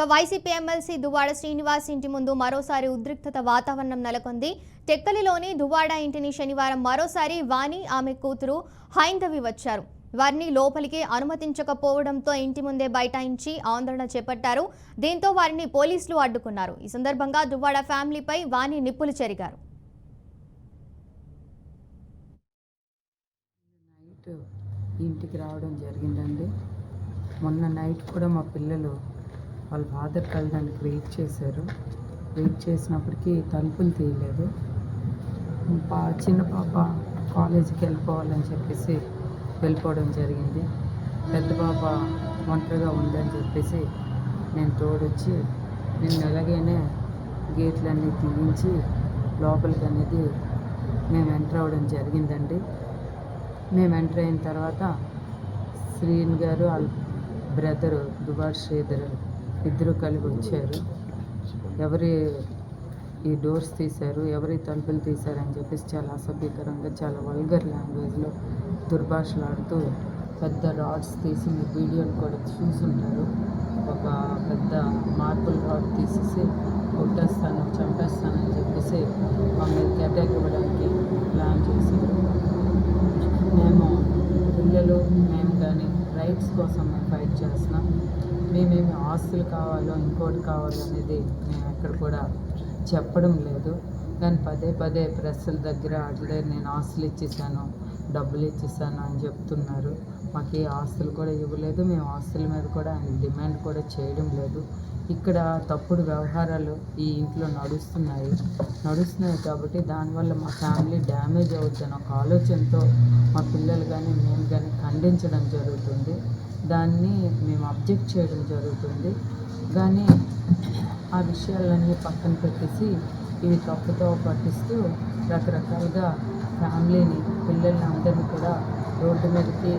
YCP MLC Duvvada Srinivas ఇంటి ముందు మరోసారి ఉద్రిక్తత వాతావరణం నెలకొంది. టెక్కలిలోని దువ్వాడ ఇంటిని శనివారం మరోసారి వాణి ఆమె కూతురు హైందవి వచ్చారు. వారిని లోపలికి అనుమతించకపోవడంతో ఇంటి ముందే బైఠాయించి ఆందోళన చేపట్టారు. దీంతో వారిని పోలీసులు అడ్డుకున్నారు. ఈ సందర్భంగా దువ్వాడ ఫ్యామిలీపై వాణి నిప్పులు చెరిగారు. ఇంటికి రావడం జరిగిందండి. మొన్న నైట్ కూడా మా పిల్లలు వాళ్ళ ఫాదర్ కలడానికి వెయిట్ చేశారు. వెయిట్ చేసినప్పటికీ తలుపులు తీయలేదు. చిన్న పాప కాలేజీకి వెళ్ళిపోవాలని చెప్పేసి వెళ్ళిపోవడం జరిగింది. పెద్ద పాప ఒంటరిగా ఉందని చెప్పేసి నేను తోడొచ్చి నిన్న ఎలాగైనా గేట్లన్నీ తీయించి లోపలికి అనేది మేము ఎంటర్ అవ్వడం జరిగిందండి. మేము ఎంటర్ అయిన తర్వాత శ్రీన్ గారు వాళ్ళ బ్రదరు దువ్వాడ శ్రీధర్ ఇద్దరు కలిపి వచ్చారు. ఎవరి ఈ డోర్స్ తీశారు, ఎవరి తలుపులు తీశారని చెప్పేసి చాలా అసభ్యకరంగా, చాలా వల్గర్ లాంగ్వేజ్లో దుర్భాషలాడుతూ పెద్ద రాడ్స్ తీసి మీ వీడియోలు కూడా చూసుంటారు. ఒక పెద్ద మార్బుల్ రాడ్ తీసేసి కొట్టేస్తాను, చంపేస్తానని చెప్పేసి మా మీదకి అటాక్ ఇవ్వడానికి ప్లాన్ చేసి, మేము పిల్లలు మేము కానీ రైట్స్ కోసం మేము ఫైట్ చేస్తున్నాం. మేమేమి ఆస్తులు కావాలో ఇంకోటి కావాలో అనేది మేము ఎక్కడ కూడా చెప్పడం లేదు. కానీ పదే పదే ప్రెస్సుల దగ్గర అట్ల దగ్గర నేను ఆస్తులు ఇచ్చేసాను, డబ్బులు ఇచ్చేసాను అని చెప్తున్నారు. మాకు ఏ ఆస్తులు కూడా ఇవ్వలేదు. మేము ఆస్తుల మీద కూడా ఆయన డిమాండ్ కూడా చేయడం లేదు. ఇక్కడ తప్పుడు వ్యవహారాలు ఈ ఇంట్లో నడుస్తున్నాయి కాబట్టి దానివల్ల మా ఫ్యామిలీ డ్యామేజ్ అవుతుందని ఒక ఆలోచనతో మా పిల్లలు కానీ మేము కానీ ఖండించడం జరుగుతుంది. దాన్ని మేము అబ్జెక్ట్ చేయడం జరుగుతుంది. కానీ ఆ విషయాలన్నీ పక్కన పెట్టేసి ఇవి తప్పుతో పట్టిస్తూ రకరకాలుగా ఫ్యామిలీని, పిల్లల్ని అందరినీ కూడా రోడ్డు మీదకి